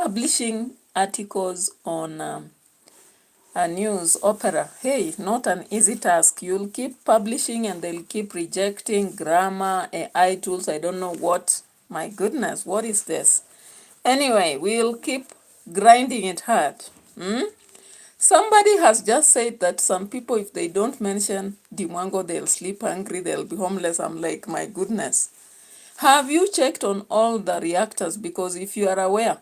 publishing articles on a news opera. Hey, not an easy task. You'll keep publishing and they'll keep rejecting grammar, AI tools, I don't know what. My goodness, what is this? Anyway, we'll keep grinding it hard. Somebody has just said that some people, if they don't mention DMWANGO, they'll sleep hungry, they'll be homeless. I'm like, my goodness. Have you checked on all the reactors? Because if you are aware,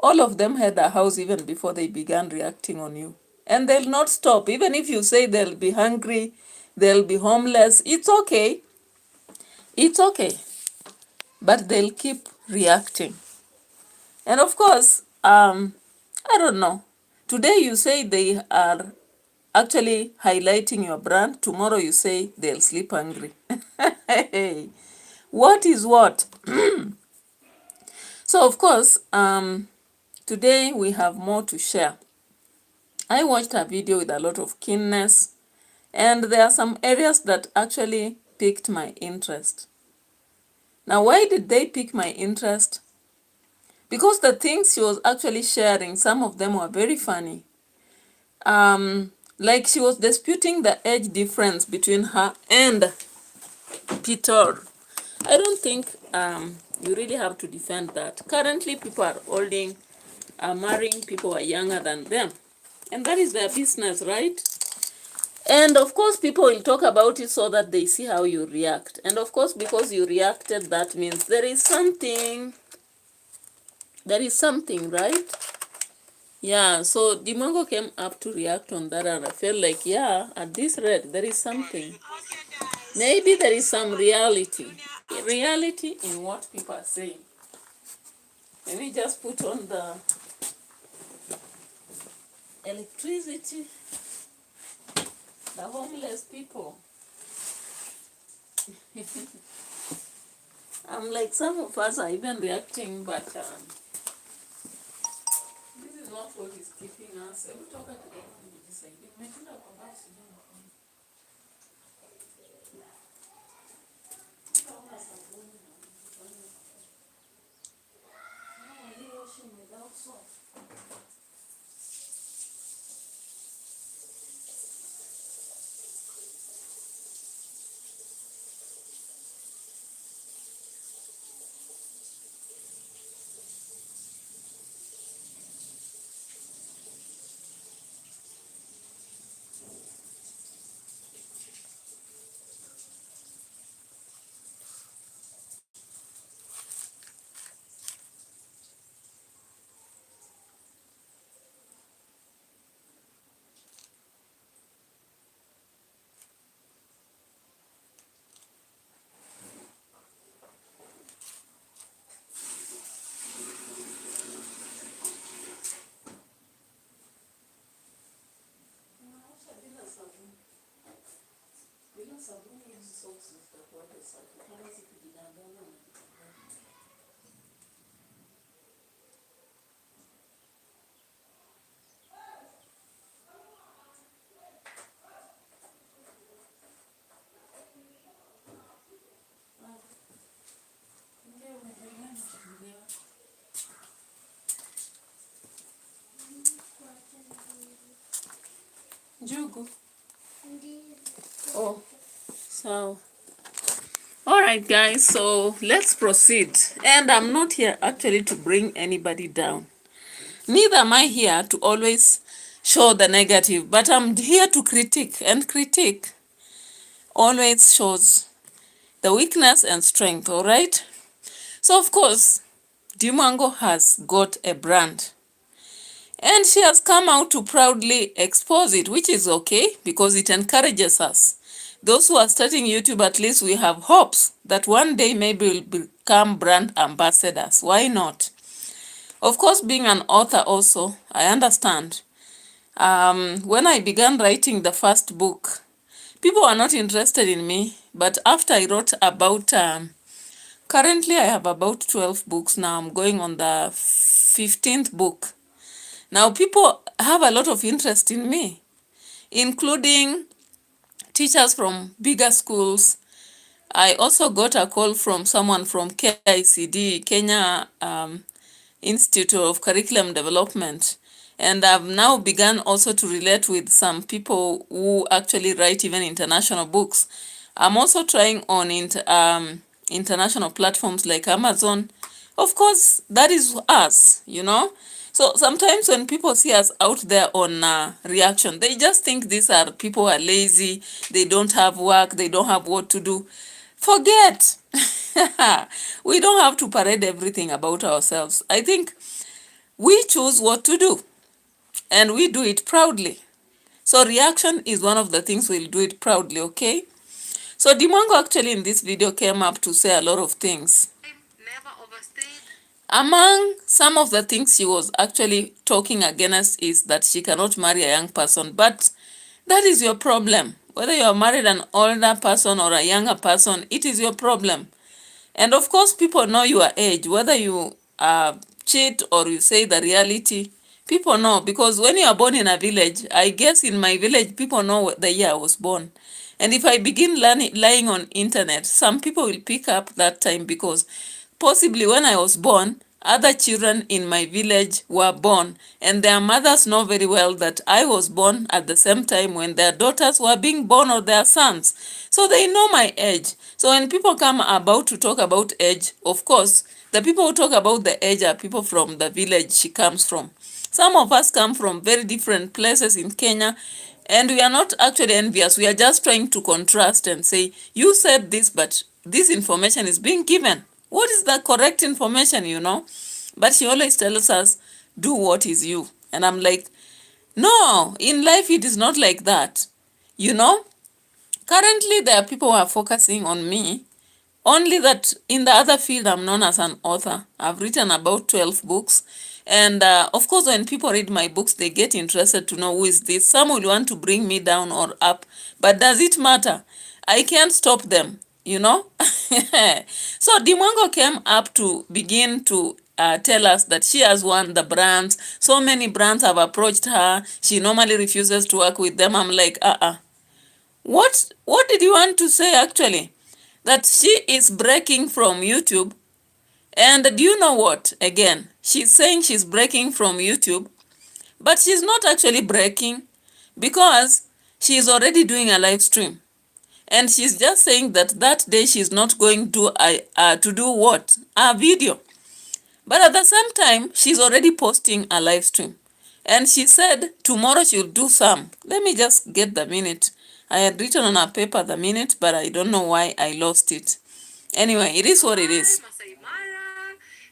all of them had a house even before they began reacting on you. And they'll not stop. Even if you say they'll be hungry, they'll be homeless, it's okay. It's okay. But they'll keep reacting. And of course, I don't know. Today you say they are actually highlighting your brand. Tomorrow you say they'll sleep hungry. What is what? So of course, today we have more to share. I watched a video with a lot of keenness, and there are some areas that actually piqued my interest. Now, why did they pique my interest? Because the things she was actually sharing, some of them were very funny. Like she was disputing the age difference between her and Peter. I don't think you really have to defend that. Currently, people are marrying people who are younger than them. And that is their business, right? And of course, people will talk about it so that they see how you react. And of course, because you reacted, that means there is something, right? Yeah, so DMWANGO came up to react on that, and I felt like, yeah, at this rate, there is something. Maybe there is some reality. Reality in what people are saying. Let me just put on the electricity. The homeless people. I'm like, some of us are even reacting, but this is not what is keeping us. Jugu. Oh, so all right, guys, so let's proceed. And I'm not here actually to bring anybody down. Neither am I here to always show the negative, but I'm here to critique, and critique always shows the weakness and strength, all right? So, of course, DMWANGO has got a brand, and she has come out to proudly expose it, which is okay because it encourages us. Those who are starting YouTube, at least we have hopes that one day maybe we'll become brand ambassadors. Why not? Of course, being an author also, I understand. When I began writing the first book, people were not interested in me. But after I wrote about, currently I have about 12 books now. I'm going on the 15th book. Now people have a lot of interest in me, including teachers from bigger schools. I also got a call from someone from KICD, Kenya Institute of Curriculum Development. And I've now begun also to relate with some people who actually write even international books. I'm also trying on international platforms like Amazon. Of course, that is us, you know. So sometimes when people see us out there on reaction, they just think these are people who are lazy, they don't have work, they don't have what to do. Forget. We don't have to parade everything about ourselves. I think we choose what to do and we do it proudly. So reaction is one of the things we'll do it proudly, okay? So DMWANGO actually in this video came up to say a lot of things. Among some of the things she was actually talking against is that she cannot marry a young person, but that is your problem. Whether you are married an older person or a younger person, it is your problem. And of course, people know your age, whether you cheat or you say the reality, people know, because when you are born in a village, I guess in my village, people know the year I was born. And if I begin lying on internet, some people will pick up that time because possibly when I was born, other children in my village were born, and their mothers know very well that I was born at the same time when their daughters were being born or their sons. So they know my age. So when people come about to talk about age, of course, the people who talk about the age are people from the village she comes from. Some of us come from very different places in Kenya, and we are not actually envious. We are just trying to contrast and say, you said this, but this information is being given. What is the correct information, you know? But she always tells us, do what is you. And I'm like, no, in life it is not like that. You know, currently there are people who are focusing on me, only that in the other field I'm known as an author. I've written about 12 books. And of course, when people read my books, they get interested to know who is this. Some will want to bring me down or up. But does it matter? I can't stop them, you know? So DMWANGO came up to begin to tell us that she has won the brands. So many brands have approached her. She normally refuses to work with them. I'm like, What did you want to say actually? That she is breaking from YouTube. And do you know what? Again, she's saying she's breaking from YouTube, but she's not actually breaking because she's already doing a live stream. And she's just saying that that day she's not going to do what? A video. But at the same time, she's already posting a live stream. And she said tomorrow she'll do some. Let me just get the minute. I had written on a paper the minute, but I don't know why I lost it. Anyway, it is what it is.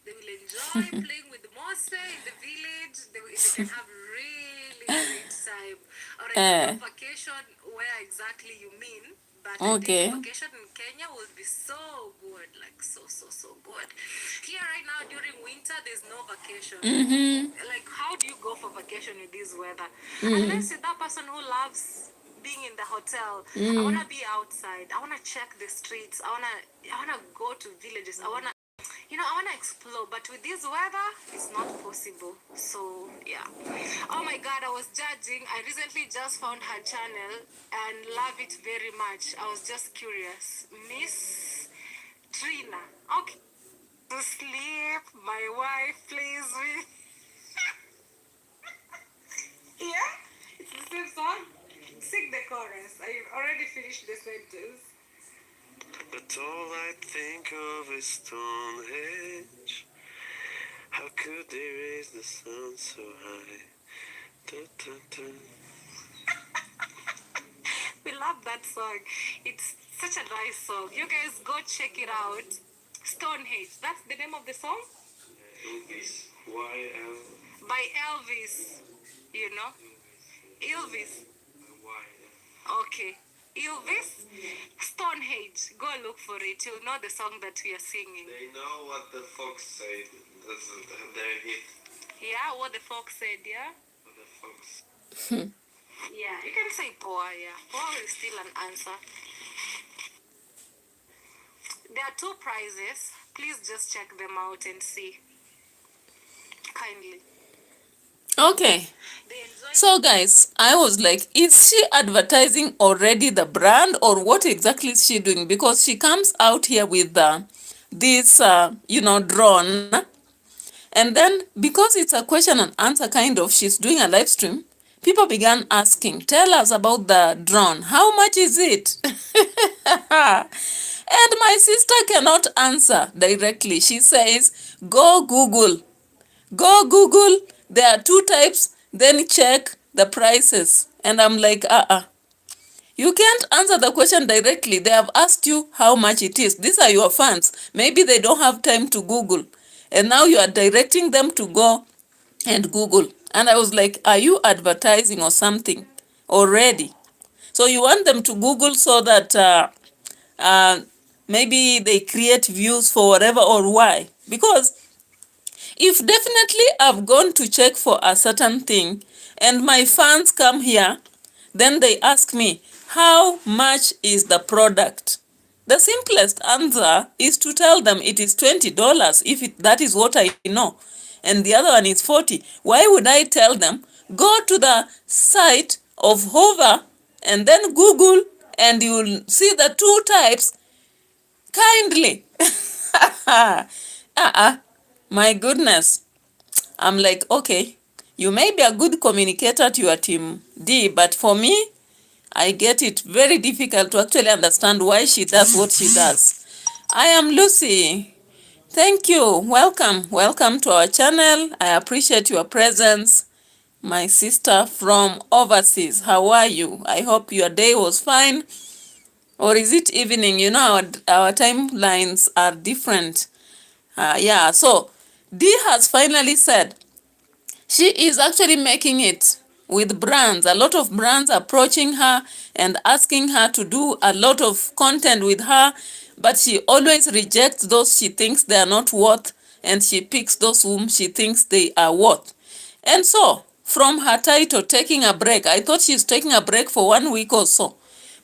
They will enjoy playing with Mose in the village. They can have really great time. Or a vacation, where exactly you mean? But okay. Vacation in Kenya will be so good, like so good. Here right now during winter, there's no vacation. Like, how do you go for vacation with this weather? Unless you're that person who loves being in the hotel. I wanna be outside. I wanna check the streets. I wanna go to villages. I wanna explore. But with this weather, it's not possible. So yeah. Oh my God, I was judging. I recently just found her channel and love it very much. I was just curious. Miss Trina. Okay. To sleep, my wife plays with. Yeah, it's the same song. Sing the chorus. I already finished the sentence. But all I think of is Stonehenge. How could they raise the sun so high? Dun, dun, dun. We love that song. It's such a nice song. You guys go check it out. Stonehenge. That's the name of the song? Elvis. Y-L. By Elvis. You know? Elvis. Okay. Elvis, Stonehenge. Go look for it. You'll know the song that we are singing. They know what the folks say. That's their hit. Yeah, what the folks said, yeah? What the folks. Yeah, you can say poor, yeah. Poor is still an answer. There are 2 prizes. Please just check them out and see. Kindly. Okay. So guys, I was like, is she advertising already the brand or what exactly is she doing? Because she comes out here with this, drone. And then because it's a question and answer kind of, she's doing a live stream, people began asking, tell us about the drone. How much is it? And my sister cannot answer directly. She says, go Google. Go Google. There are 2 types. Then check the prices. And I'm like, you can't answer the question directly. They have asked you how much it is. These are your fans. Maybe they don't have time to Google. And now you are directing them to go and Google. And I was like, are you advertising or something already? So you want them to Google so that maybe they create views for whatever, or why? Because if definitely I've gone to check for a certain thing and my fans come here, then they ask me, how much is the product? The simplest answer is to tell them it is $20 if that is what I know. And the other one is 40. Why would I tell them, go to the site of Hover and then Google and you'll see the 2 types kindly? My goodness. I'm like, okay, you may be a good communicator to your team D, but for me, I get it very difficult to actually understand why she does what she does. I am Lucy. Thank you. Welcome. Welcome to our channel. I appreciate your presence. My sister from overseas. How are you? I hope your day was fine. Or is it evening? You know, our timelines are different. Yeah, so Dee has finally said she is actually making it with brands. A lot of brands approaching her and asking her to do a lot of content with her, but she always rejects those she thinks they are not worth, and she picks those whom she thinks they are worth. And so, from her title, taking a break, I thought she's taking a break for 1 week or so.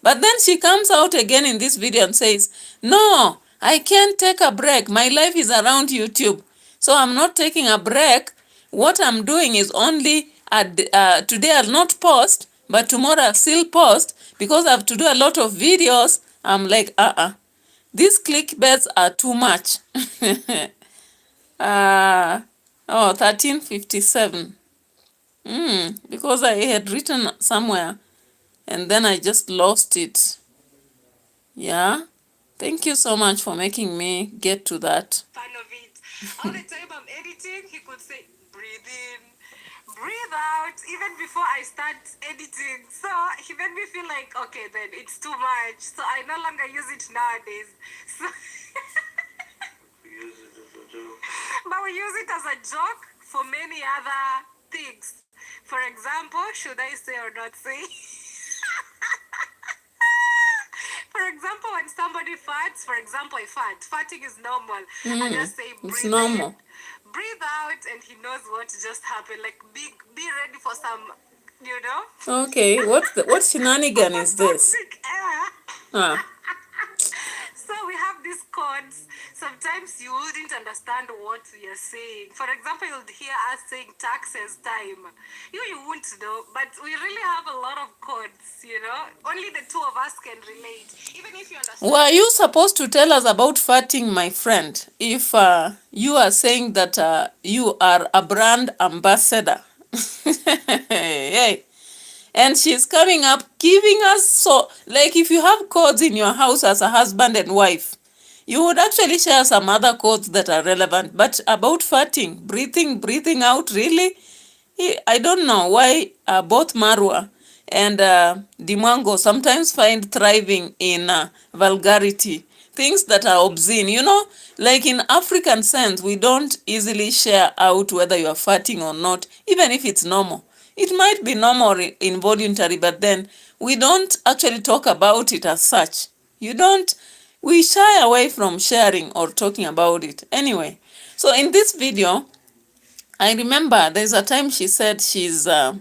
But then she comes out again in this video and says, no, I can't take a break. My life is around YouTube. So I'm not taking a break. What I'm doing is only, today I'll not post, but tomorrow I'll still post because I have to do a lot of videos. I'm like, these clickbaits are too much. 1357. Because I had written somewhere and then I just lost it. Yeah. Thank you so much for making me get to that. Fan of it. All the time I'm editing, he could say, breathe in, breathe out, even before I start editing. So he made me feel like, okay, then it's too much. So I no longer use it nowadays. So but we use it as a joke for many other things. For example, should I say or not say? For example, when somebody farts, for example, I fart. Farting is normal. I just say breathe It's normal. in, breathe out, and he knows what just happened. Like be ready for some, you know. Okay, what shenanigan is this? Toxic air. Ah. So we have these codes. Sometimes you wouldn't understand what we are saying. For example, you'll hear us saying taxes time. You won't know, but we really have a lot of codes, you know. Only the 2 of us can relate. Even if you understand. Were you supposed to tell us about farting, my friend, if you are saying that you are a brand ambassador? Hey. And she's coming up giving us, so like if you have codes in your house as a husband and wife, you would actually share some other codes that are relevant. But about farting, breathing out, really? I don't know why both MARWA and MWANGO sometimes find thriving in vulgarity, things that are obscene. You know, like in African sense, we don't easily share out whether you are farting or not, even if it's normal. It might be normal or involuntary, but then we don't actually talk about it as such. We shy away from sharing or talking about it. Anyway, so in this video, I remember there's a time she said she's, I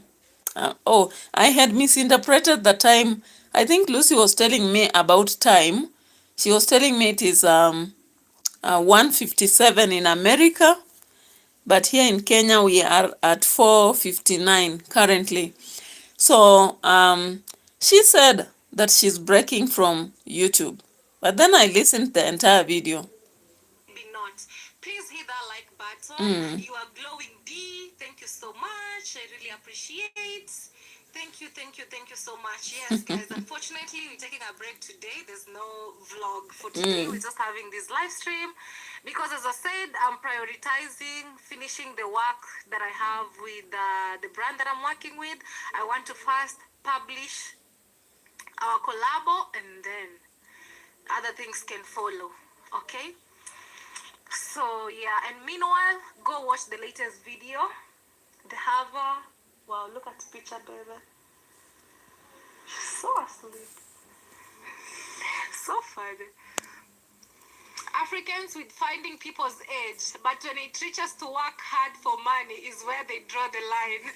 had misinterpreted the time. I think Lucy was telling me about time. She was telling me it is 1:57 in America. But here in Kenya, we are at 4:59 currently. So she said that she's breaking from YouTube. But then I listened to the entire video. Be not. Please hit that like button You are glowing, D. Thank you so much. I really appreciate. Thank you, thank you, thank you so much. Yes, guys. Unfortunately, we're taking a break today. There's no vlog for today. We're just having this live stream because, as I said, I'm prioritizing finishing the work that I have with the brand that I'm working with. I want to first publish our collabo, and then other things can follow. Okay. So yeah, and meanwhile, go watch the latest video. They have wow, look at the picture, baby. She's so asleep. So funny. Africans with finding people's age, but when it reaches to work hard for money is where they draw the line.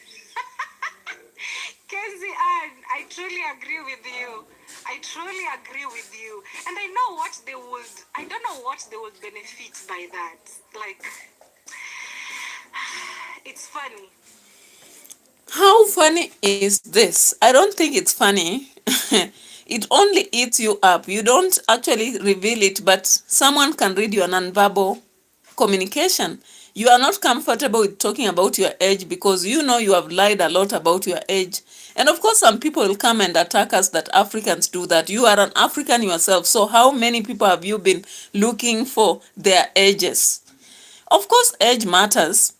Kenzie Ann, I truly agree with you. I truly agree with you. And I know what they would, I don't know what they would benefit by that. Like, it's funny. How funny is this? I don't think it's funny. It only eats you up. You don't actually reveal it, but someone can read your nonverbal communication. You are not comfortable with talking about your age because you know you have lied a lot about your age. And of course, some people will come and attack us that Africans do that. You are an African yourself, so how many people have you been looking for their ages? Of course, age matters.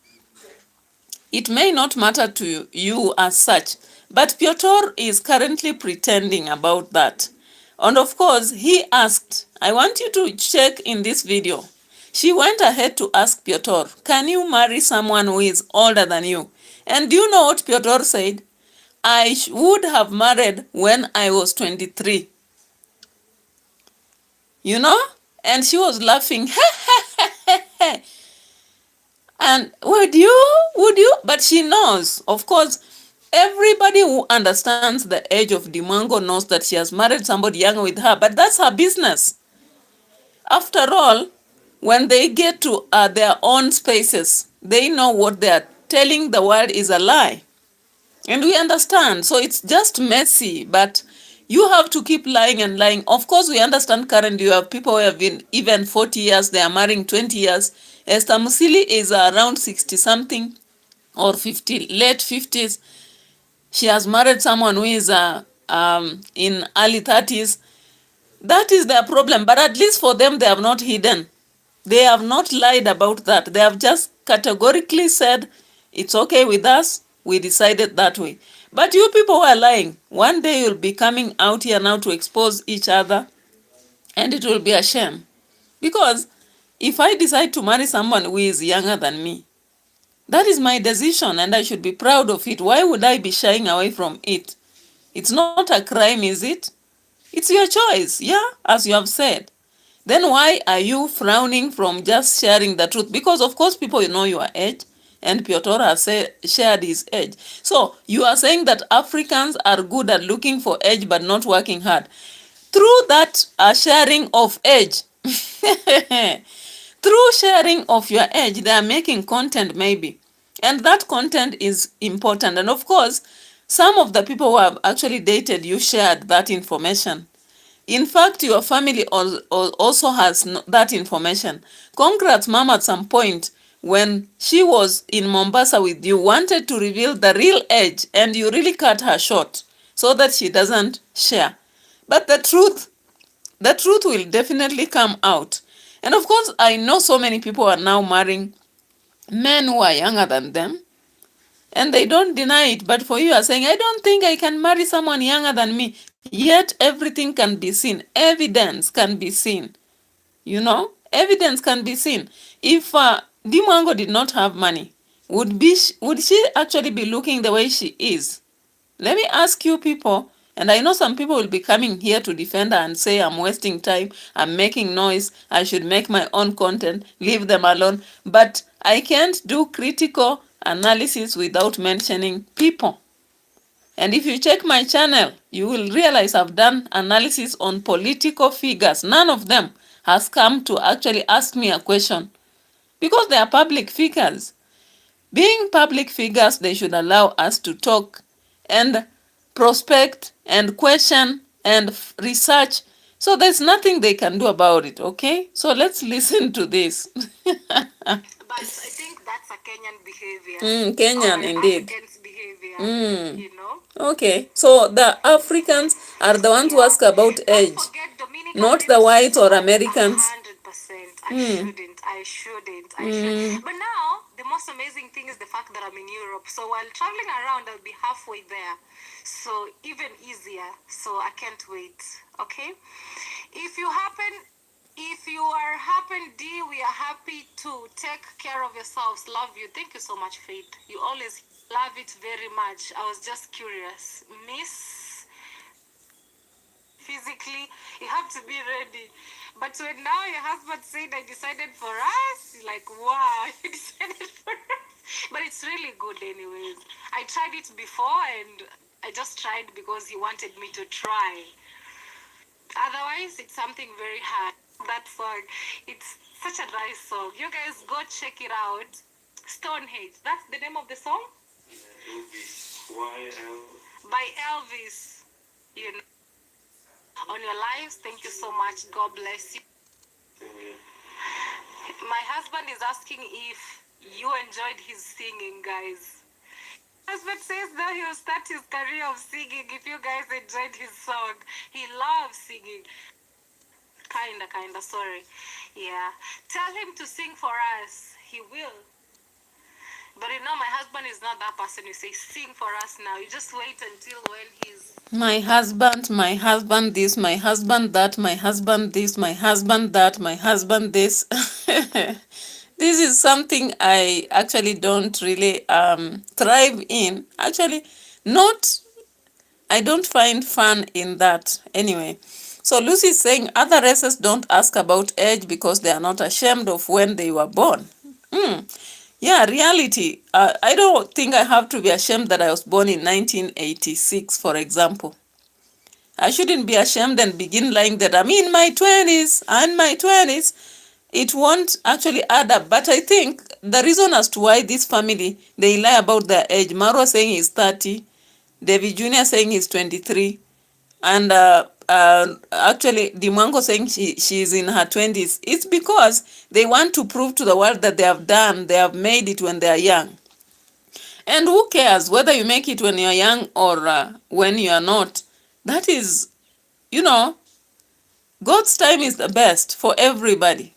It may not matter to you as such, but Piotr is currently pretending about that. And of course, he asked, I want you to check in this video. She went ahead to ask Piotr, can you marry someone who is older than you? And do you know what Piotr said? I would have married when I was 23. You know? And she was laughing. And would you? But she knows, of course, everybody who understands the age of MWANGO knows that she has married somebody younger with her, but that's her business. After all, when they get to their own spaces, they know what they are telling the world is a lie. And we understand, so it's just messy, but you have to keep lying and lying. Of course, we understand currently you have people who have been even 40 years, they are marrying 20 years. Esther Musili is around 60-something or 50, late 50s. She has married someone who is in early 30s. That is their problem, but at least for them, they have not hidden. They have not lied about that. They have just categorically said, it's okay with us, we decided that way. But you people who are lying, one day you'll be coming out here now to expose each other, and it will be a shame. Because if I decide to marry someone who is younger than me, that is my decision and I should be proud of it. Why would I be shying away from it? It's not a crime, is it? It's your choice, yeah, as you have said. Then why are you frowning from just sharing the truth? Because of course people know your age, and Piotr has shared his age. So you are saying that Africans are good at looking for age but not working hard. Through that sharing of age, through sharing of your age, they are making content maybe. And that content is important. And of course, some of the people who have actually dated you shared that information. In fact, your family also has that information. Congrats, Mom, at some point when she was in Mombasa with you, wanted to reveal the real age, and you really cut her short so that she doesn't share. But the truth will definitely come out. And of course, I know so many people are now marrying men who are younger than them, and they don't deny it. But for you are saying, I don't think I can marry someone younger than me. Yet everything can be seen. Evidence can be seen. You know, evidence can be seen. If MWANGO did not have money, would she actually be looking the way she is? Let me ask you people, and I know some people will be coming here to defend her and say I'm wasting time, I'm making noise, I should make my own content, leave them alone. But I can't do critical analysis without mentioning people. And if you check my channel, you will realize I've done analysis on political figures. None of them has come to actually ask me a question because they are public figures. Being public figures, they should allow us to talk and prospect and question and research. So there's nothing they can do about it, okay? So let's listen to this. But I think that's a Kenyan behavior. Kenyan, Or indeed. African's behavior, you know. Okay, so the Africans are the ones who Yeah. ask about Don't age, forget Dominica not the lives whites or at Americans. 100%. I shouldn't. But now, the most amazing thing is the fact that I'm in Europe. So while traveling around, I'll be halfway there. So even easier. So I can't wait. Okay? If you happen, D, we are happy to take care of yourselves. Love you. Thank you so much, Faith. You always love it very much. I was just curious. Miss, physically, you have to be ready. But when now your husband said, I decided for us, you're like, wow, you decided for us. But it's really good anyways. I tried it before and I just tried because he wanted me to try. Otherwise, it's something very hard. That song, it's such a nice song. You guys go check it out. Stonehenge. That's the name of the song? By Elvis. You know, on your lives. Thank you so much. God bless you. My husband is asking if you enjoyed his singing, guys. Husband says that he'll start his career of singing if you guys enjoyed his song. He loves singing. Kinda, sorry. Yeah. Tell him to sing for us. He will. But you know, my husband is not that person you say, sing for us now. You just wait until when he's... My husband this, my husband that, my husband this, my husband that, my husband this. This is something I actually don't really thrive in. Actually, not, I don't find fun in that anyway. So Lucy is saying other races don't ask about age because they are not ashamed of when they were born. Yeah, reality. I don't think I have to be ashamed that I was born in 1986, for example. I shouldn't be ashamed and begin lying that I'm in my 20s, and my 20s. It won't actually add up. But I think the reason as to why this family, they lie about their age, Marwa saying he's 30, Davy Jr. saying he's 23, and actually MWANGO saying she's in her 20s. It's because they want to prove to the world that they have made it when they are young. And who cares whether you make it when you're young or when you are not? That is, you know, God's time is the best for everybody.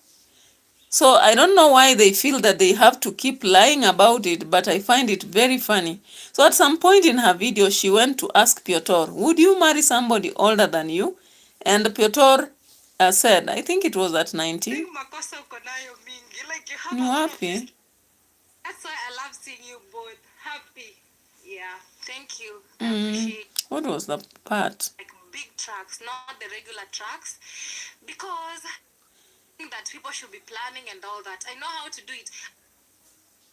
So I don't know why they feel that they have to keep lying about it, but I find it very funny. So at some point in her video, she went to ask Piotr, would you marry somebody older than you? And Piotr said, I think it was at 90. Happy. That's why I love seeing you both happy. Yeah, thank you. I appreciate. What was the part? Like big tracks, not the regular tracks, because I think that people should be planning and all that. I know how to do it.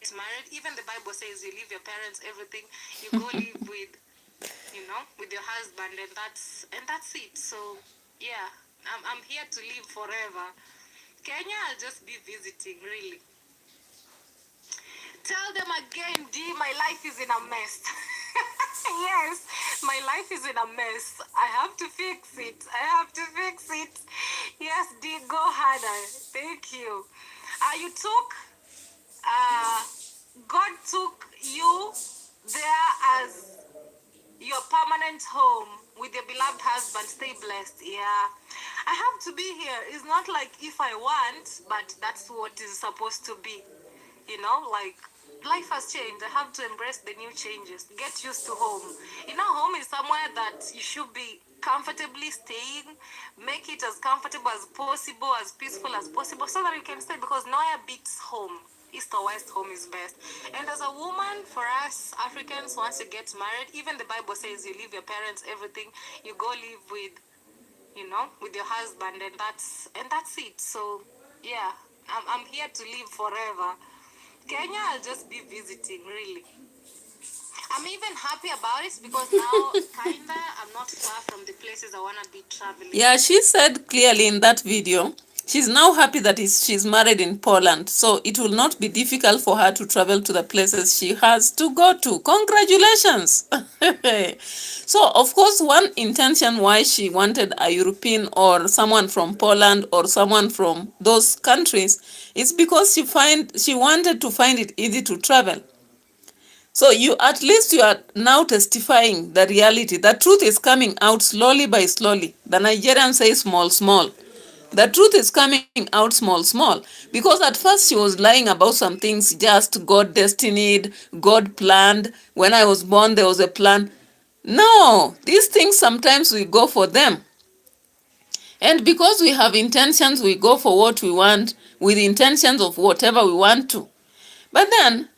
It's married. Even the Bible says you leave your parents everything. You go live with, with your husband, and that's it. So yeah, I'm here to live forever. Kenya, I'll just be visiting, really. Tell them again, D, my life is in a mess. Yes, my life is in a mess. I have to fix it. Yes, D, go harder. Thank you. God took you there as your permanent home with your beloved husband. Stay blessed. Yeah. I have to be here. It's not like if I want, but that's what is supposed to be. Like life has changed. I have to embrace the new changes. Get used to home. Home is somewhere that you should be comfortably staying. Make it as comfortable as possible, as peaceful as possible, so that you can stay, because nowhere beats home. East or west, home is best. And as a woman, for us Africans, once you get married, even the Bible says you leave your parents everything, you go live with your husband, and that's it. So yeah, I'm here to live forever. Kenya, I'll just be visiting, really. I'm even happy about it because now, I'm not far from the places I want to be traveling. Yeah, she said clearly in that video She's now happy that she's married in Poland, so it will not be difficult for her to travel to the places she has to go to. Congratulations! So, of course, one intention why she wanted a European or someone from Poland or someone from those countries is because she wanted to find it easy to travel. So at least you are now testifying the reality. The truth is coming out slowly by slowly. The Nigerian say small, small. The truth is coming out small, small. Because at first she was lying about some things, just God destined, God planned. When I was born, there was a plan. No, these things sometimes we go for them. And because we have intentions, we go for what we want with intentions of whatever we want to. But then,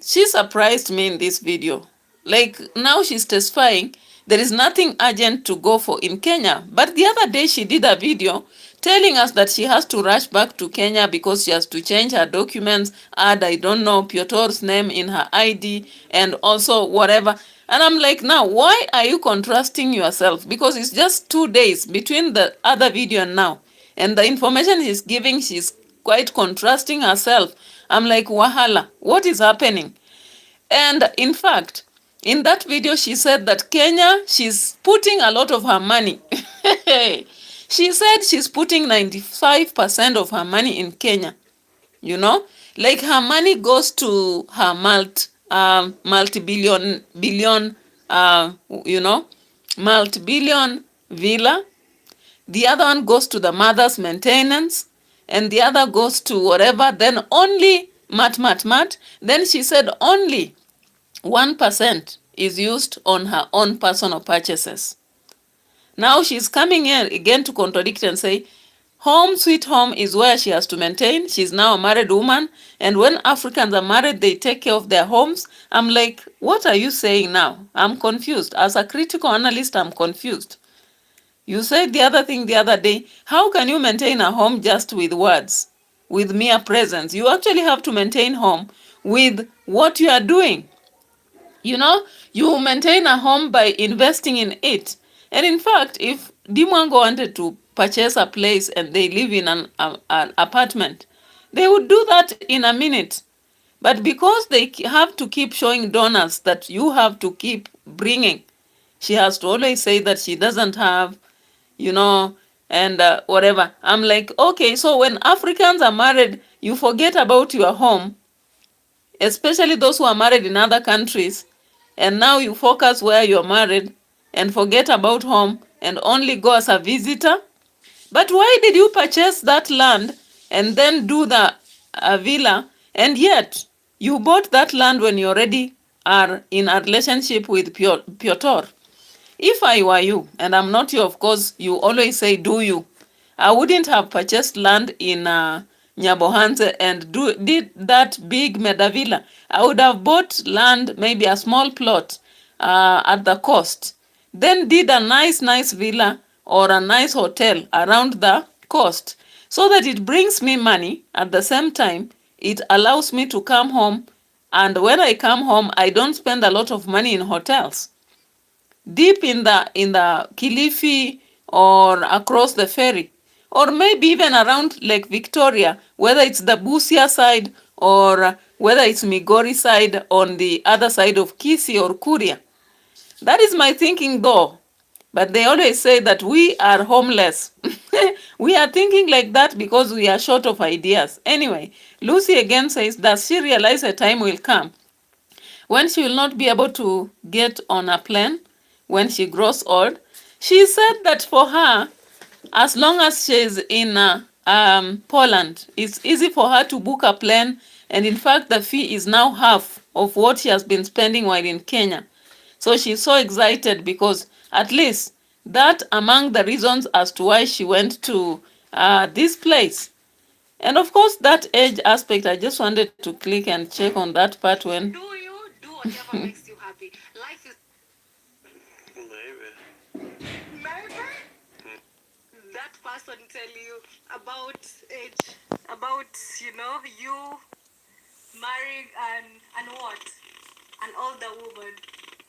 she surprised me in this video. Like, now she's testifying there is nothing urgent to go for in Kenya. But the other day she did a video telling us that she has to rush back to Kenya because she has to change her documents, add, I don't know, Piotr's name in her ID, and also whatever. And I'm like, now, why are you contrasting yourself? Because it's just 2 days between the other video and now. And the information she's giving, she's quite contrasting herself. I'm like, wahala, what is happening? And in fact, in that video, she said that Kenya, she's putting a lot of her money. She said she's putting 95% of her money in Kenya. You know, like her money goes to her multi-billion, multi-billion villa. The other one goes to the mother's maintenance, and the other goes to whatever. Then only mat. Then she said only 1% is used on her own personal purchases. Now she's coming in again to contradict and say, home sweet home is where she has to maintain. She's now a married woman, and when Africans are married, they take care of their homes. I'm like, what are you saying now? I'm confused. As a critical analyst, I'm confused. You said the other thing the other day. How can you maintain a home just with words, with mere presence? You actually have to maintain home with what you are doing. You know, you maintain a home by investing in it. And in fact, if MWANGO wanted to purchase a place and they live in an apartment, they would do that in a minute. But because they have to keep showing donors that you have to keep bringing, she has to always say that she doesn't have, and whatever. I'm like, okay, so when Africans are married, you forget about your home, especially those who are married in other countries, and now you focus where you're married and forget about home and only go as a visitor. But why did you purchase that land and then do the villa, and yet you bought that land when you already are in a relationship with Piotr? If I were you, and I'm not you, of course, you always say, do you? I wouldn't have purchased land in Nyabohanse and did that big Medavilla. I would have bought land, maybe a small plot at the coast. Then did a nice villa or a nice hotel around the coast so that it brings me money. At the same time, it allows me to come home. And when I come home, I don't spend a lot of money in hotels. Deep in the Kilifi or across the ferry, or maybe even around Lake Victoria, whether it's the Busia side or whether it's Migori side on the other side of Kisii or Kuria. That is my thinking though. But they always say that we are homeless. We are thinking like that because we are short of ideas. Anyway, Lucy again says, does she realize a time will come when she will not be able to get on a plane when she grows old? She said that for her, as long as she's in Poland, it's easy for her to book a plane. And in fact, the fee is now half of what she has been spending while in Kenya. So she's so excited because at least that among the reasons as to why she went to this place. And of course, that age aspect, I just wanted to click and check on that part when... Do you do whatever makes you happy? Life is... Maybe? That person tell you about age, about, you marrying and what? An older woman.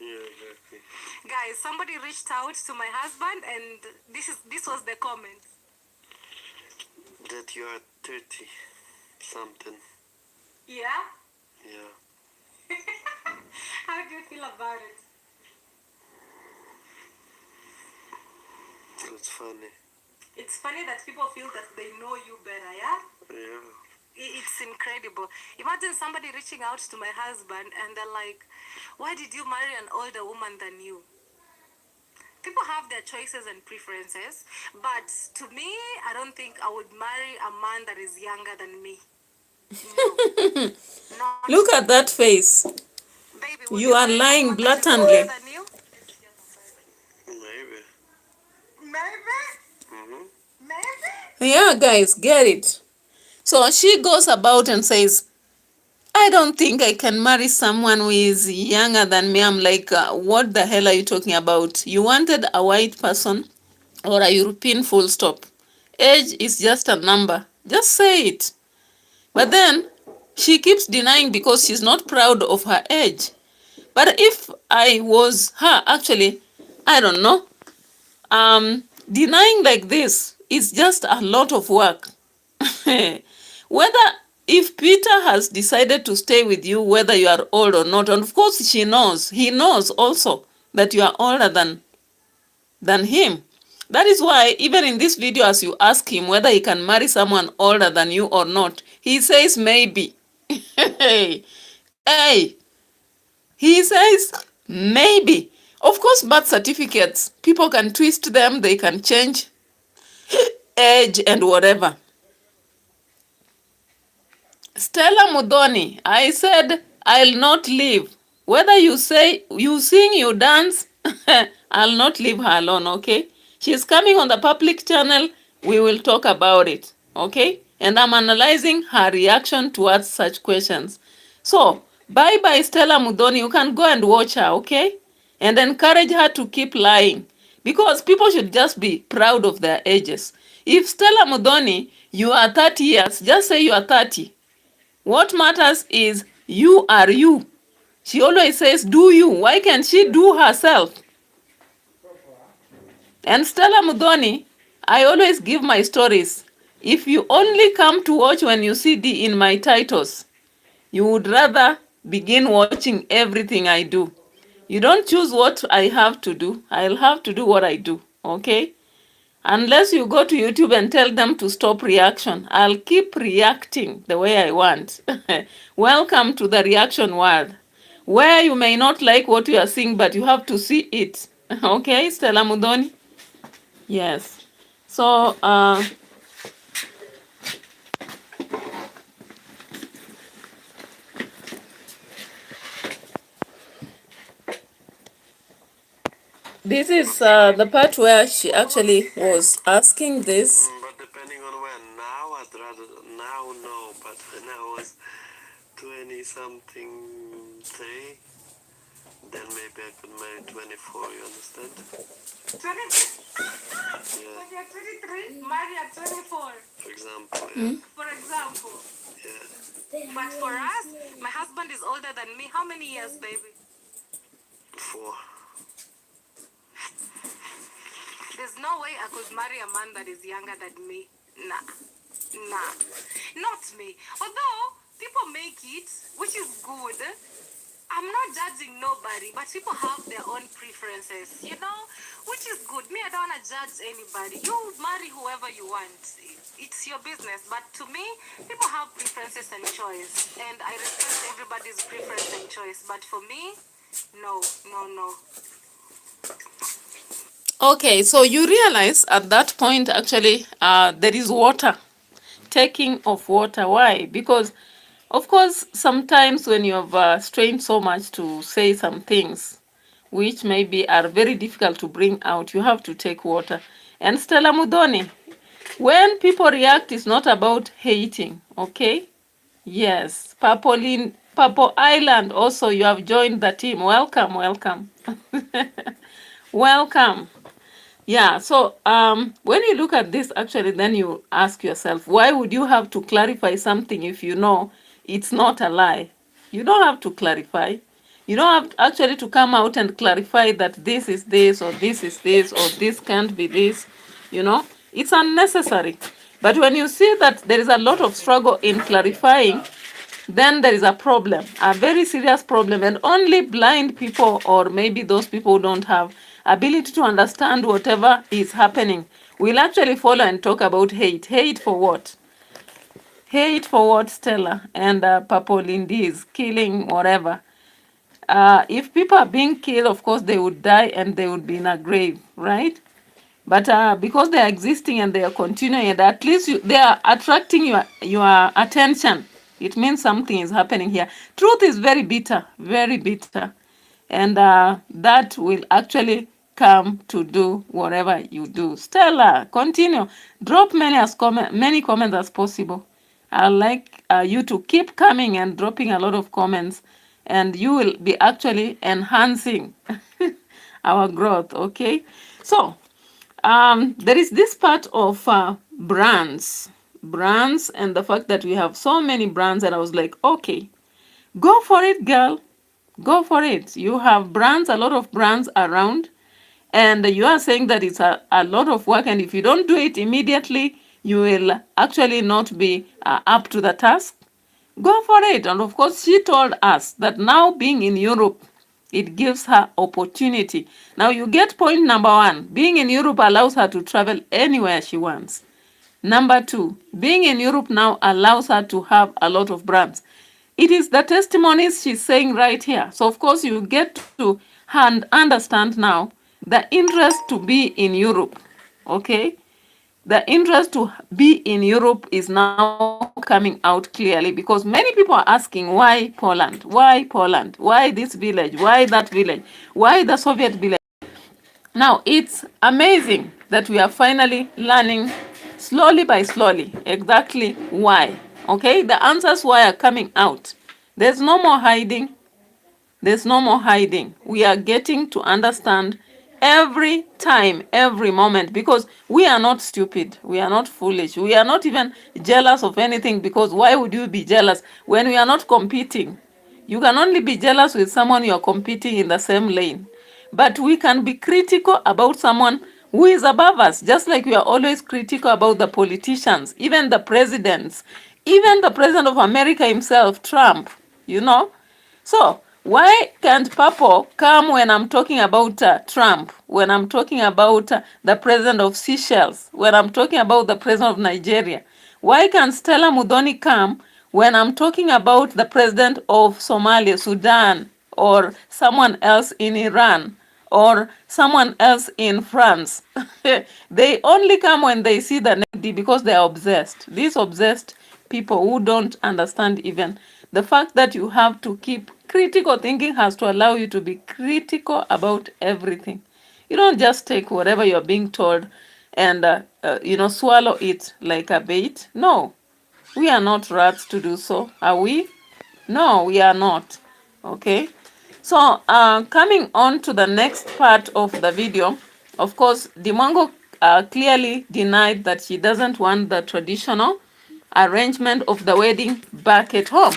Yeah, exactly. Guys, somebody reached out to my husband and this was the comment. that you are 30 something. Yeah? Yeah. How do you feel about it? It's funny. It's funny that people feel that they know you better, yeah? Yeah. It's incredible. Imagine somebody reaching out to my husband and they're like, why did you marry an older woman than you? People have their choices and preferences, but to me, I don't think I would marry a man that is younger than me. No. Not Look me. at that face. Baby, would You you are marry lying someone that is older blatantly. than you? Maybe. Maybe. Mm-hmm. Maybe. Yeah, guys, get it. So she goes about and says, I don't think I can marry someone who is younger than me. I'm like, what the hell are you talking about? You wanted a white person or a European, full stop. Age is just a number. Just say it. But then she keeps denying because she's not proud of her age. But if I was her, actually, I don't know. Denying like this is just a lot of work. Whether if Peter has decided to stay with you, whether you are old or not, and of course she knows, he knows also that you are older than him. That is why even in this video, as you ask him whether he can marry someone older than you or not, he says maybe. Hey, hey, he says maybe. Of course, birth certificates, people can twist them, they can change age and whatever. Stella Mudhoni, I said I'll not leave. Whether you say you sing, you dance, I'll not leave her alone, okay? She's coming on the public channel. We will talk about it, okay? And I'm analyzing her reaction towards such questions. So, bye-bye Stella Mudhoni. You can go and watch her, okay? And encourage her to keep lying. Because people should just be proud of their ages. If Stella Mudhoni, you are 30 years, just say you are 30. What matters is you are you. She always says, do you. Why can't she do herself? And Stella Mudhoni, I always give my stories. If you only come to watch when you see D in my titles, you would rather begin watching everything I do. You don't choose what I have to do. I'll have to do what I do, okay? Unless you go to YouTube and tell them to stop reaction, I'll keep reacting the way I want. Welcome to the reaction world, where you may not like what you are seeing, but you have to see it. Okay, Stella Mudhoni? Yes. So, this is the part where she actually was asking this. But depending on when. Now, I'd rather. Now, no. But when I was 20 something, 3, then maybe I could marry 24, you understand? 23. Yeah. When you're 23, marry at 24. For example, yeah. For example. Yeah. But for us, my husband is older than me. How many years, baby? 4. There's no way I could marry a man that is younger than me. Nah. Nah. Not me. Although, people make it, which is good. I'm not judging nobody, but people have their own preferences, you know, which is good. Me, I don't want to judge anybody. You marry whoever you want. It's your business. But to me, people have preferences and choice. And I respect everybody's preference and choice. But for me, no, no, no. Okay, so you realize at that point, actually, there is water. Taking of water. Why? Because, of course, sometimes when you have strained so much to say some things, which maybe are very difficult to bring out, you have to take water. And Stella Mudhoni, when people react, it's not about hating, okay? Yes. Purple Island, also, you have joined the team. Welcome, welcome. Welcome. Yeah, so when you look at this, actually, then you ask yourself, why would you have to clarify something if you know it's not a lie? You don't have to clarify. You don't have actually to come out and clarify that this is this, or this is this, or this can't be this. You know, it's unnecessary. But when you see that there is a lot of struggle in clarifying, then there is a problem, a very serious problem, and only blind people, or maybe those people who don't have ability to understand whatever is happening, will actually follow and talk about hate. Hate for what? Hate for what, Stella? And Purple Indies, killing, whatever. If people are being killed, of course they would die and they would be in a grave, right? But because they are existing and they are continuing, and at least they are attracting your attention. It means something is happening here. Truth is very bitter, and that will actually come to do whatever you do. Stella, continue. Drop many comments as possible. I'd like you to keep coming and dropping a lot of comments, and you will be actually enhancing our growth. Okay, so there is this part of brands, and the fact that we have so many brands, and I was like, okay, go for it, girl, go for it. You have brands, a lot of brands around, and you are saying that it's a lot of work, and if you don't do it immediately, you will actually not be up to the task. Go for it. And of course, she told us that now being in Europe, it gives her opportunity. Now you get point number one. Being in Europe allows her to travel anywhere she wants. Number two, being in Europe now allows her to have a lot of brands. It is the testimonies she's saying right here. So of course you get to understand now the interest to be in Europe. Okay? The interest to be in Europe is now coming out clearly, because many people are asking, why Poland? Why Poland? Why this village? Why that village? Why the Soviet village? Now, it's amazing that we are finally learning slowly by slowly exactly why. Okay? The answers why are coming out. There's no more hiding. There's no more hiding. We are getting to understand every time, every moment, because we are not stupid. We are not foolish. We are not even jealous of anything, because why would you be jealous when we are not competing? You can only be jealous with someone you are competing in the same lane. But we can be critical about someone who is above us, just like we are always critical about the politicians, even the presidents, even the president of America himself, Trump, you know? So why can't Purple come when I'm talking about Trump, when I'm talking about the president of Seychelles, when I'm talking about the president of Nigeria? Why can't Stella Mudhoni come when I'm talking about the president of Somalia, Sudan, or someone else in Iran, or someone else in France? They only come when they see the negative, because they are obsessed. These obsessed people who don't understand even the fact that you have to keep critical thinking has to allow you to be critical about everything. You don't just take whatever you're being told and swallow it like a bait. No, we are not rats to do so, are we? No, we are not. Okay. So coming on to the next part of the video, of course, MWANGO clearly denied that she doesn't want the traditional arrangement of the wedding back at home.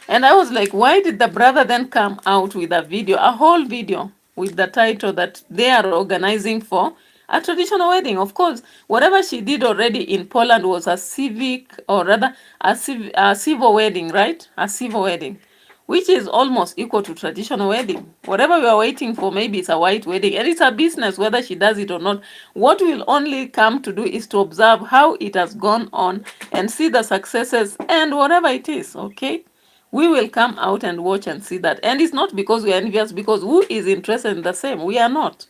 And I was like, why did the brother then come out with a video, a whole video, with the title that they are organizing for a traditional wedding? Of course, whatever she did already in Poland was a civic, or rather a civil wedding, right? A civil wedding, which is almost equal to traditional wedding. Whatever we are waiting for, maybe it's a white wedding, and it's a business whether she does it or not. What we'll only come to do is to observe how it has gone on and see the successes and whatever it is, okay? We will come out and watch and see that. And it's not because we are envious, because who is interested in the same? We are not.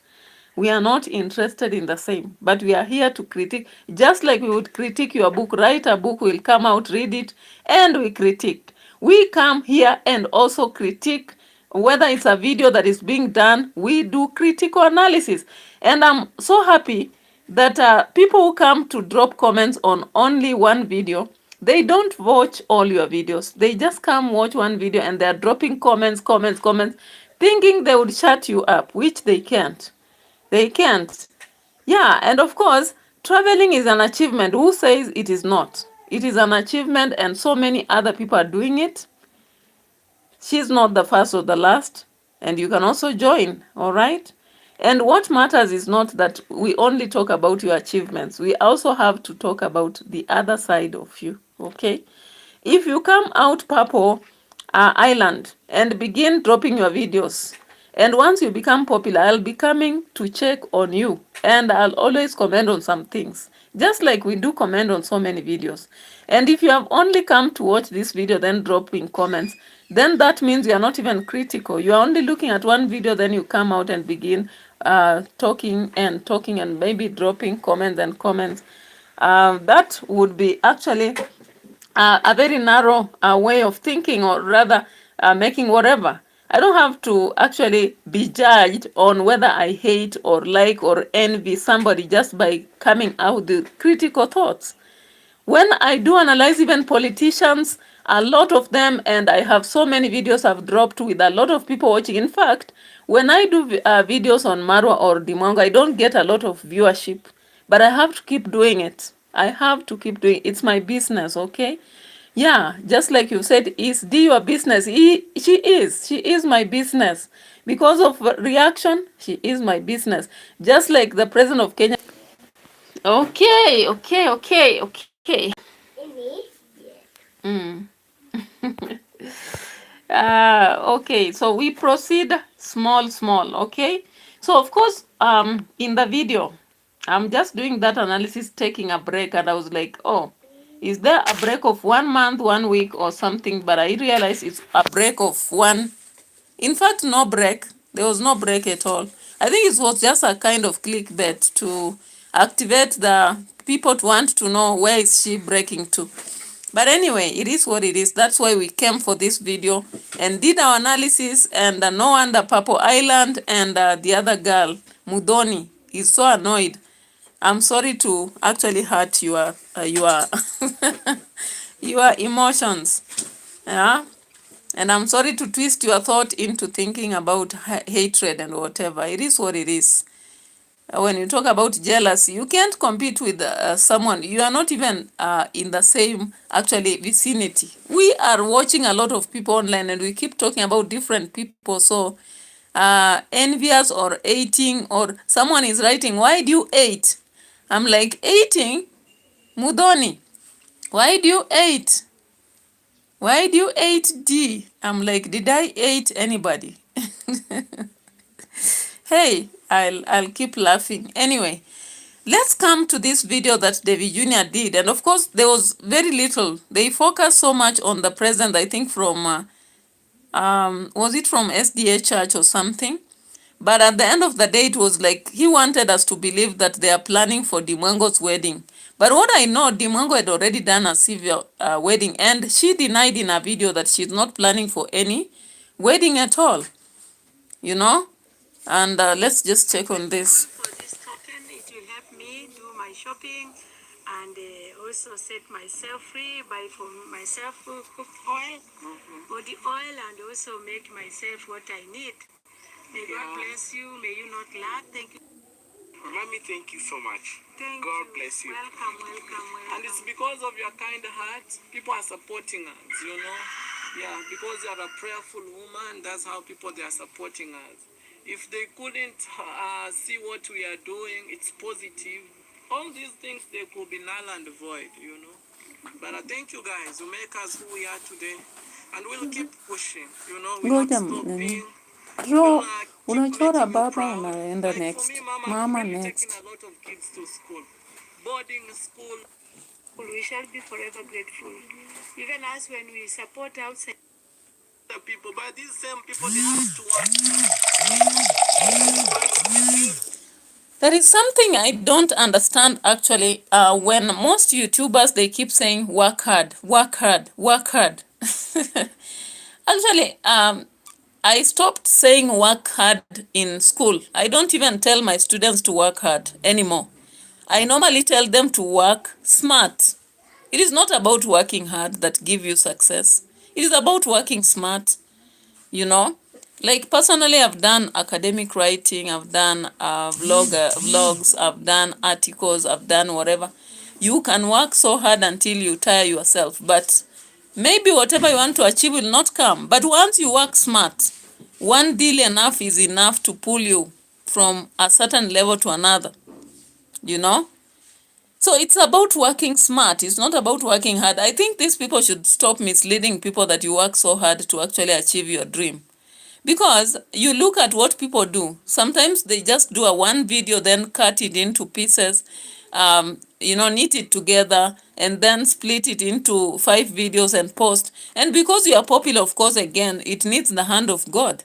We are not interested in the same, but we are here to critique. Just like we would critique your book, write a book, we'll come out, read it, and we critique. We come here and also critique whether it's a video that is being done. We do critical analysis. And I'm so happy that people who come to drop comments on only one video, they don't watch all your videos. They just come watch one video and they're dropping comments, thinking they would shut you up, which they can't. They can't. Yeah, and of course, traveling is an achievement. Who says it is not? It is an achievement, and so many other people are doing it. She's not the first or the last, and you can also join, all right? And what matters is not that we only talk about your achievements. We also have to talk about the other side of you, okay? If you come out Purple Island and begin dropping your videos, and once you become popular, I'll be coming to check on you, and I'll always comment on some things, just like we do comment on so many videos. And if you have only come to watch this video, then dropping comments, then that means you are not even critical. You are only looking at one video, then you come out and begin talking and maybe dropping comments and comments. That would be actually a very narrow way of thinking, or rather making whatever. I don't have to actually be judged on whether I hate or like or envy somebody just by coming out with critical thoughts. When I do analyze even politicians, a lot of them, and I have so many videos I've dropped with a lot of people watching. In fact, when I do videos on Marwa or DMWANGO, I don't get a lot of viewership, but I have to keep doing it. I have to keep doing it. It's my business, okay? Yeah, just like you said, is D your business? She is my business. Because of reaction, she is my business. Just like the president of Kenya. Okay. Mm. Okay, so we proceed small, okay? So of course, in the video, I'm just doing that analysis, taking a break, and I was like, oh, is there a break of 1 month, 1 week or something? But I realized it's a break of one. In fact, no break. There was no break at all. I think it was just a kind of clickbait to activate the people to want to know where is she breaking to. But anyway, it is what it is. That's why we came for this video and did our analysis. And no wonder Purple Island and the other girl, Mudoni, is so annoyed. I'm sorry to actually hurt your your emotions. Yeah. And I'm sorry to twist your thought into thinking about hatred and whatever. It is what it is. When you talk about jealousy, you can't compete with someone. You are not even in the same, actually, vicinity. We are watching a lot of people online and we keep talking about different people. So envious or hating, or someone is writing, why do you hate? I'm like, hating? Mudoni, why do you hate? Why do you hate D? I'm like, did I hate anybody? Hey, I'll keep laughing. Anyway, let's come to this video that Davy Jr. did. And of course, there was very little. They focused so much on the president, I think from, was it from SDA Church or something? But at the end of the day, it was like he wanted us to believe that they are planning for DMWANGO's wedding. But what I know, DMWANGO had already done a civil wedding, and she denied in a video that she's not planning for any wedding at all. You know? And let's just check on this. For this token, it will help me do my shopping and also set myself free, buy for myself cooked oil, body oil, and also make myself what I need. May God bless you. May you not lack. Thank you. Mommy, thank you so much. Thank God you. bless you. Welcome. And it's because of your kind heart, people are supporting us, you know. Yeah, because you are a prayerful woman, that's how people, they are supporting us. If they couldn't see what we are doing, it's positive. All these things, they could be null and void, you know. But I thank you guys who make us who we are today. And we'll keep pushing, you know. We're not stopping. Draw, unachora baba unaenda next. Mama I've really next. taken a lot of kids to school. Boarding school. We shall be forever grateful. Even us when we support outside The people, but these same people, they have to work. There is something I don't understand actually. When most YouTubers, they keep saying work hard. Actually, I stopped saying work hard in school. I don't even tell my students to work hard anymore. I normally tell them to work smart. It is not about working hard that give you success. It is about working smart, you know. Like personally, I've done academic writing, I've done vlogs, I've done articles, I've done whatever. You can work so hard until you tire yourself, but maybe whatever you want to achieve will not come. But once you work smart, one deal enough is enough to pull you from a certain level to another, you know. So it's about working smart. It's not about working hard. I think these people should stop misleading people that you work so hard to actually achieve your dream. Because you look at what people do. Sometimes they just do a one video, then cut it into pieces, knit it together, and then split it into 5 videos and post. And because you are popular, of course, again, it needs the hand of God.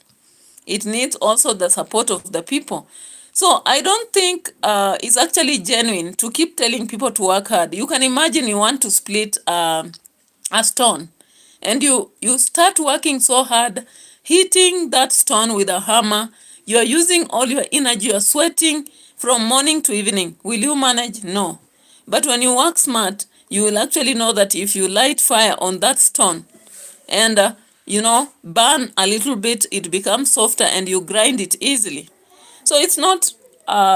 It needs also the support of the people. So I don't think it's actually genuine to keep telling people to work hard. You can imagine you want to split a stone, and you start working so hard, hitting that stone with a hammer. You are using all your energy, you are sweating from morning to evening. Will you manage? No. But when you work smart, you will actually know that if you light fire on that stone and burn a little bit, it becomes softer and you grind it easily. So it's not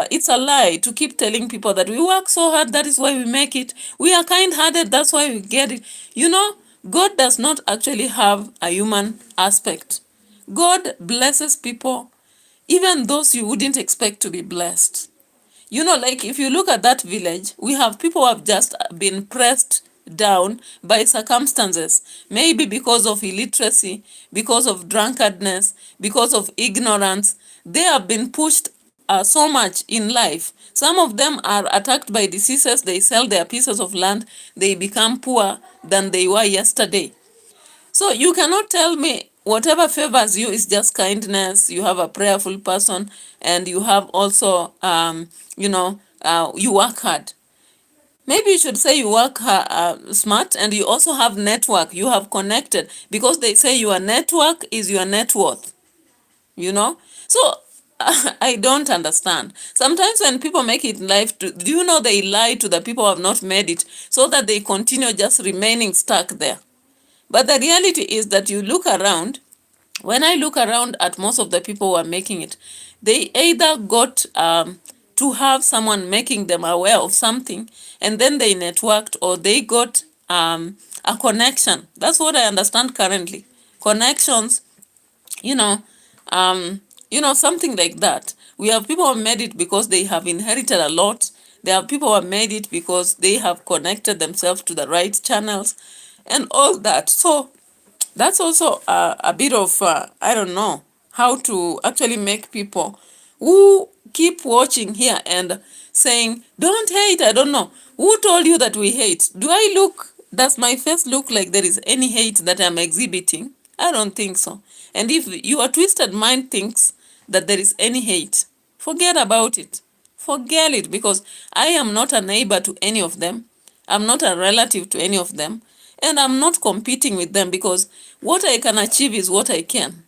it's a lie to keep telling people that we work so hard, that is why we make it. We are kind-hearted, that's why we get it. God does not actually have a human aspect. God blesses people, even those you wouldn't expect to be blessed. Like if you look at that village, we have people who have just been pressed down by circumstances, maybe because of illiteracy, because of drunkenness, because of ignorance. They have been pushed so much in life. Some of them are attacked by diseases. They sell their pieces of land. They become poorer than they were yesterday. So you cannot tell me whatever favors you is just kindness. You have a prayerful person, and you have also, you work hard. Maybe you should say you work smart, and you also have network. You have connected, because they say your network is your net worth. So I don't understand. Sometimes when people make it in life, do you know they lie to the people who have not made it, so that they continue just remaining stuck there. But the reality is that you look around. When I look around at most of the people who are making it, they either got to have someone making them aware of something, and then they networked, or they got a connection. That's what I understand currently. Connections, something like that. We have people who have made it because they have inherited a lot. There are people who have made it because they have connected themselves to the right channels and all that. So that's also a bit of, I don't know, how to actually make people who keep watching here and saying, don't hate, I don't know. Who told you that we hate? Does my face look like there is any hate that I'm exhibiting? I don't think so. And if your twisted mind thinks that there is any hate, forget about it. Forget it, because I am not a neighbor to any of them. I'm not a relative to any of them. And I'm not competing with them, because what I can achieve is what I can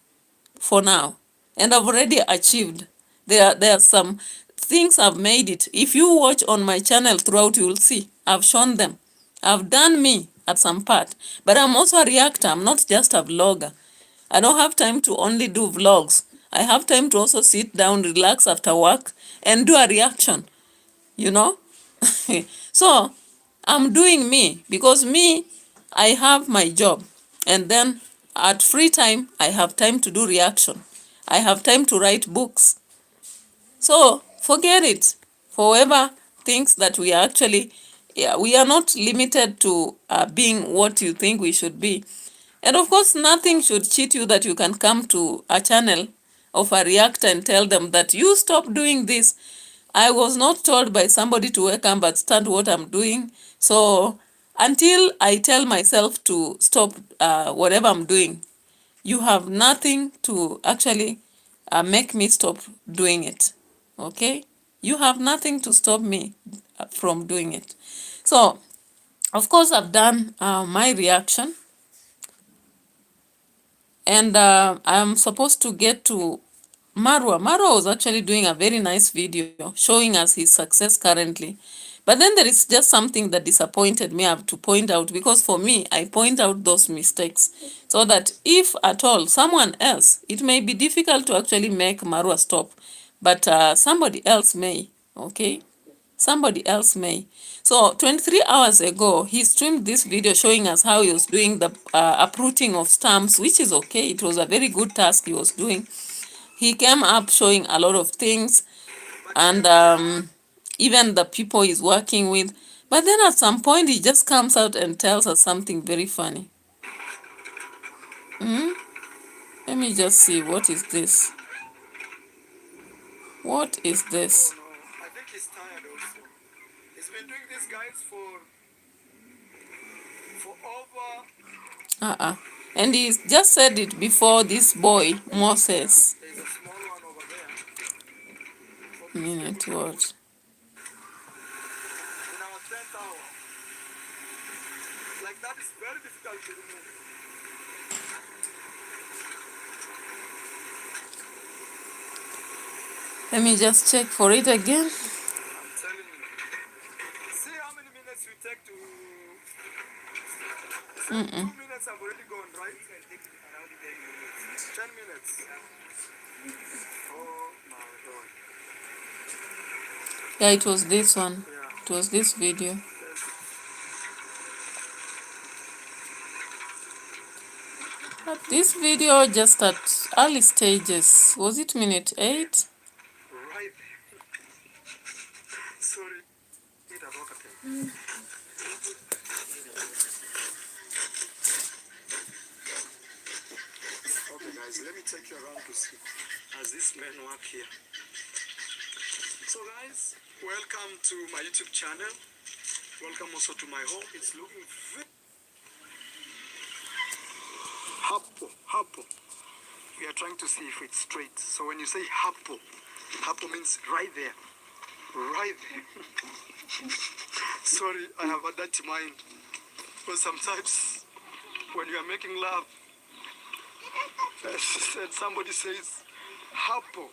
for now. And I've already achieved. There are some things I've made it. If you watch on my channel throughout, you will see I've shown them. I've done me at some part. But I'm also a reactor. I'm not just a vlogger. I don't have time to only do vlogs. I have time to also sit down, relax after work, and do a reaction. So I'm doing me, because I have my job, and then at free time I have time to do reaction. I have time to write books. So forget it. For whoever thinks that we are actually, we are not limited to being what you think we should be. And of course, nothing should cheat you that you can come to a channel of a reactor and tell them that you stop doing this. I was not told by somebody to wake up but stand what I'm doing. So until I tell myself to stop whatever I'm doing, you have nothing to actually make me stop doing it. Okay? You have nothing to stop me from doing it. So, of course, I've done my reaction. And I'm supposed to get to MARWA. MARWA was actually doing a very nice video showing us his success currently. But then there is just something that disappointed me. I have to point out, because for me, I point out those mistakes so that if at all someone else, it may be difficult to actually make MARWA stop, but somebody else may, okay? Somebody else may. So 23 hours ago, he streamed this video showing us how he was doing the uprooting of stumps, which is okay. It was a very good task he was doing. He came up showing a lot of things. and even the people he's working with. But then at some point, he just comes out and tells us something very funny. Let me just see. What is this? What is this? Oh no, I think he's tired also. He's been doing this, guys, for over. And he just said it before this boy, Moses. There's a small one over there. Minute what? In our 10th hour. Like that is very difficult to remove. Let me just check for it again. I'm telling you. See how many minutes we take to. So 2 minutes have already gone, right? 10 minutes. Oh my god. Yeah, it was this one. Yeah. It was this video. But this video just at early stages. Was it minute 8? Right. Sorry. Okay, guys, let me take you around to see as these men work here. So, guys, welcome to my YouTube channel. Welcome also to my home. It's looking very hapo. We are trying to see if it's straight. So when you say hapo means right there. Right there. Sorry, I have a dirty mind. Because sometimes when you are making love, somebody says hapo.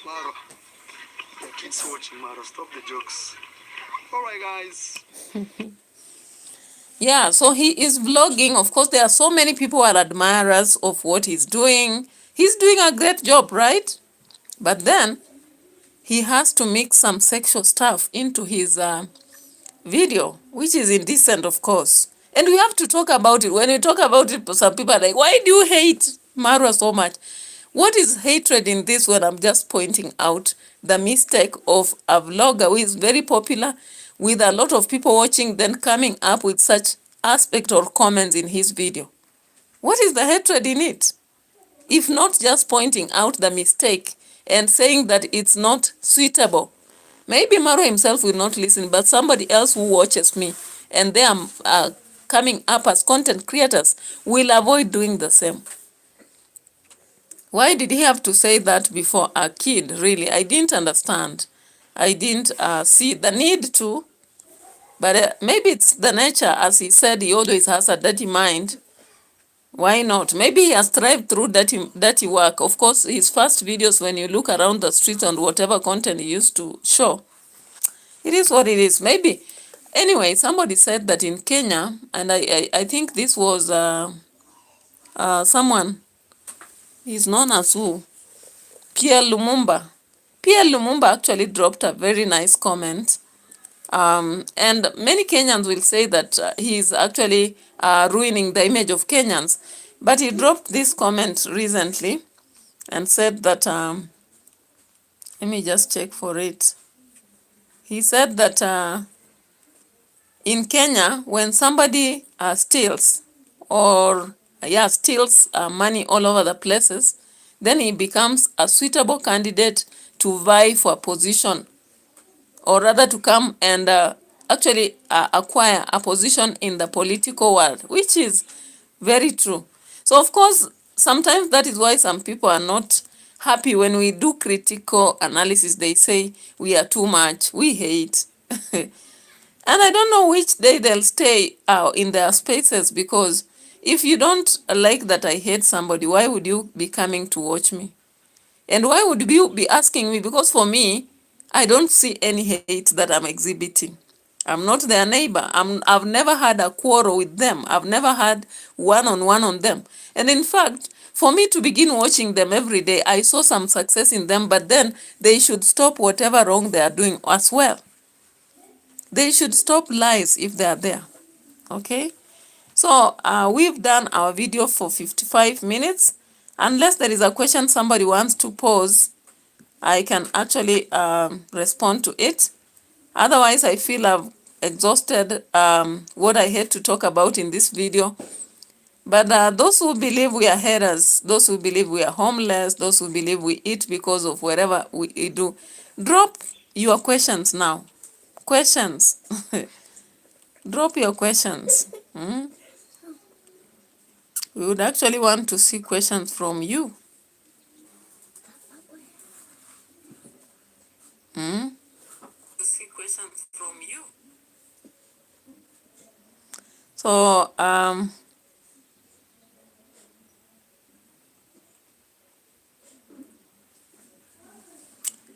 Marwa. The kids watching, Marwa. Stop the jokes. Alright, guys. Yeah, so he is vlogging. Of course, there are so many people who are admirers of what he's doing. He's doing a great job, right? But then he has to mix some sexual stuff into his video, which is indecent, of course. And we have to talk about it. When we talk about it, some people are like, why do you hate Marwa so much? What is hatred in this when I'm just pointing out the mistake of a vlogger who is very popular with a lot of people watching, then coming up with such aspect or comments in his video? What is the hatred in it? If not just pointing out the mistake and saying that it's not suitable. Maybe Marwa himself will not listen, but somebody else who watches me and they are coming up as content creators will avoid doing the same. Why did he have to say that before a kid, really? I didn't understand. I didn't see the need to, but maybe it's the nature, as he said, he always has a dirty mind. Why not? Maybe he has thrived through dirty work. Of course, his first videos, when you look around the streets and whatever content he used to show, it is what it is. Maybe. Anyway, somebody said that in Kenya, and I think this was someone, he's known as who? Pierre Lumumba. Pierre Lumumba actually dropped a very nice comment. And many Kenyans will say that he's actually ruining the image of Kenyans. But he dropped this comment recently and said that, let me just check for it. He said that in Kenya, when somebody steals money all over the places, then he becomes a suitable candidate to vie for a position, or rather to come and actually acquire a position in the political world, which is very true. So, of course, sometimes that is why some people are not happy when we do critical analysis. They say we are too much, we hate. And I don't know which day they'll stay in their spaces, because if you don't like that I hate somebody, why would you be coming to watch me? And why would you be asking me? Because for me, I don't see any hate that I'm exhibiting. I'm not their neighbor. I've never had a quarrel with them. I've never had one-on-one on them. And in fact, for me to begin watching them every day, I saw some success in them, but then they should stop whatever wrong they are doing as well. They should stop lies if they are there. Okay? So we've done our video for 55 minutes. Unless there is a question somebody wants to pose, I can actually respond to it. Otherwise, I feel I've exhausted what I had to talk about in this video. But those who believe we are haters, those who believe we are homeless, those who believe we eat because of whatever we do, drop your questions now. Questions. Drop your questions. We would actually want to see questions from you. See questions from you. So,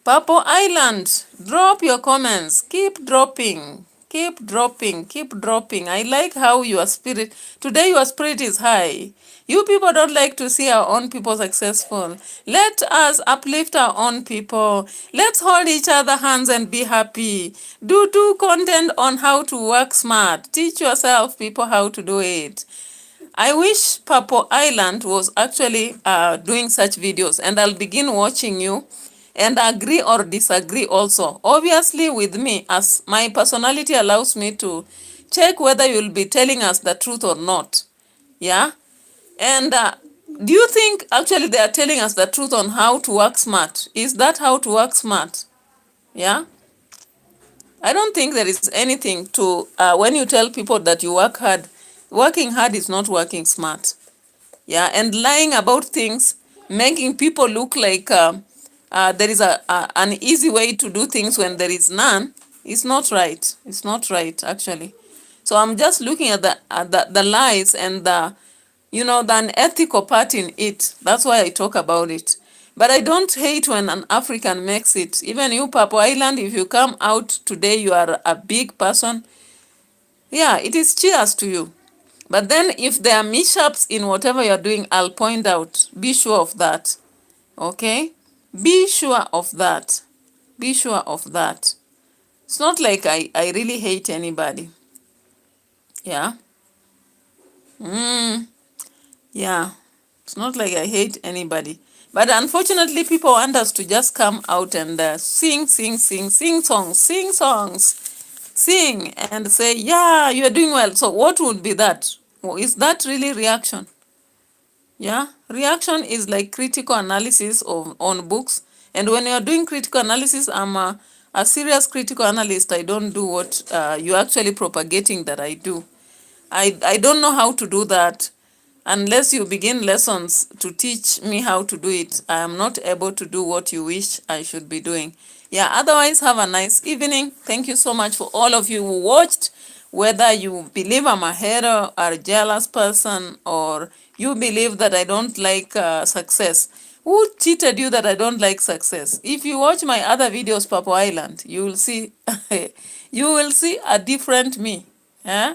Purple Island, drop your comments. Keep dropping. Keep dropping. Keep dropping. I like how your spirit, today your spirit is high. You people don't like to see our own people successful. Let us uplift our own people. Let's hold each other hands and be happy. Do content on how to work smart. Teach yourself people how to do it. I wish Purple Island was actually doing such videos, and I'll begin watching you and agree or disagree also. Obviously with me, as my personality allows me to check whether you'll be telling us the truth or not. Yeah? And do you think actually they are telling us the truth on how to work smart? Is that how to work smart? Yeah? I don't think there is anything to, when you tell people that you work hard, working hard is not working smart. Yeah, and lying about things, making people look like there is an easy way to do things when there is none, is not right. It's not right, actually. So I'm just looking at the lies and the, the unethical part in it. That's why I talk about it. But I don't hate when an African makes it. Even you, Purple Island, if you come out today, you are a big person. Yeah, it is cheers to you. But then if there are mishaps in whatever you're doing, I'll point out. Be sure of that. Okay? Be sure of that. Be sure of that. It's not like I really hate anybody. Yeah? Yeah. It's not like I hate anybody. But unfortunately, people want us to just come out and sing songs. Sing and say, yeah, you're doing well. So what would be that? Is that really reaction? Yeah, reaction is like critical analysis on books. And when you're doing critical analysis, I'm a serious critical analyst. I don't do what you're actually propagating that I do. I don't know how to do that. Unless you begin lessons to teach me how to do it, I am not able to do what you wish I should be doing. Yeah, otherwise, have a nice evening. Thank you so much for all of you who watched. Whether you believe I'm a hater or a jealous person, or you believe that I don't like success. Who cheated you that I don't like success? If you watch my other videos, Purple Island, you will see you will see a different me. Yeah?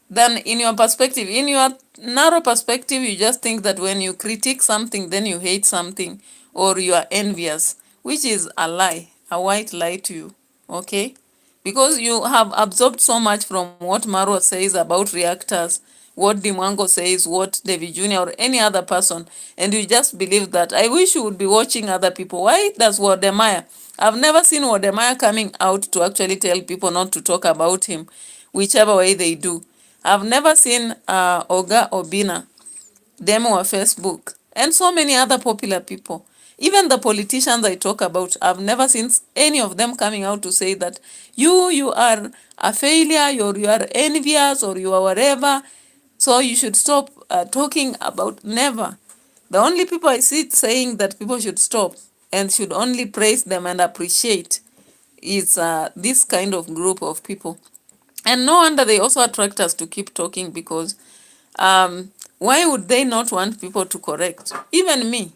Then in your perspective, in your narrow perspective, you just think that when you critique something, then you hate something or you are envious, which is a lie, a white lie to you, okay? Because you have absorbed so much from what MARWA says about reactors, what MWANGO says, what DAVY Jr. or any other person, and you just believe that. I wish you would be watching other people. Why does Wodemaya? I've never seen Wodemaya coming out to actually tell people not to talk about him, whichever way they do. I've never seen Oga Obina, demo of Facebook, and so many other popular people. Even the politicians I talk about, I've never seen any of them coming out to say that you are a failure, or you are envious, or you are whatever, so you should stop talking about. Never. The only people I see saying that people should stop and should only praise them and appreciate is this kind of group of people. And no wonder they also attract us to keep talking, because why would they not want people to correct? Even me,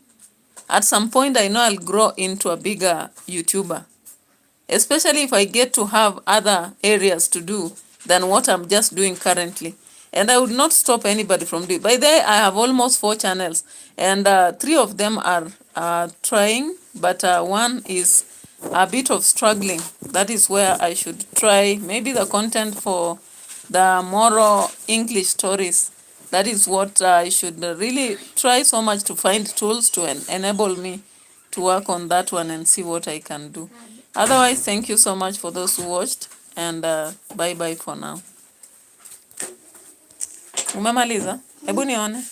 at some point I know I'll grow into a bigger YouTuber, especially if I get to have other areas to do than what I'm just doing currently. And I would not stop anybody from doing it. By the way, I have almost 4 channels, and 3 of them are trying, but one is a bit of struggling. That is where I should try maybe the content for the moral English stories. That is what I should really try so much to find tools to enable me to work on that one and see what I can do. Otherwise, thank you so much for those who watched, and bye bye for now. Umemaliza? Hebu nione.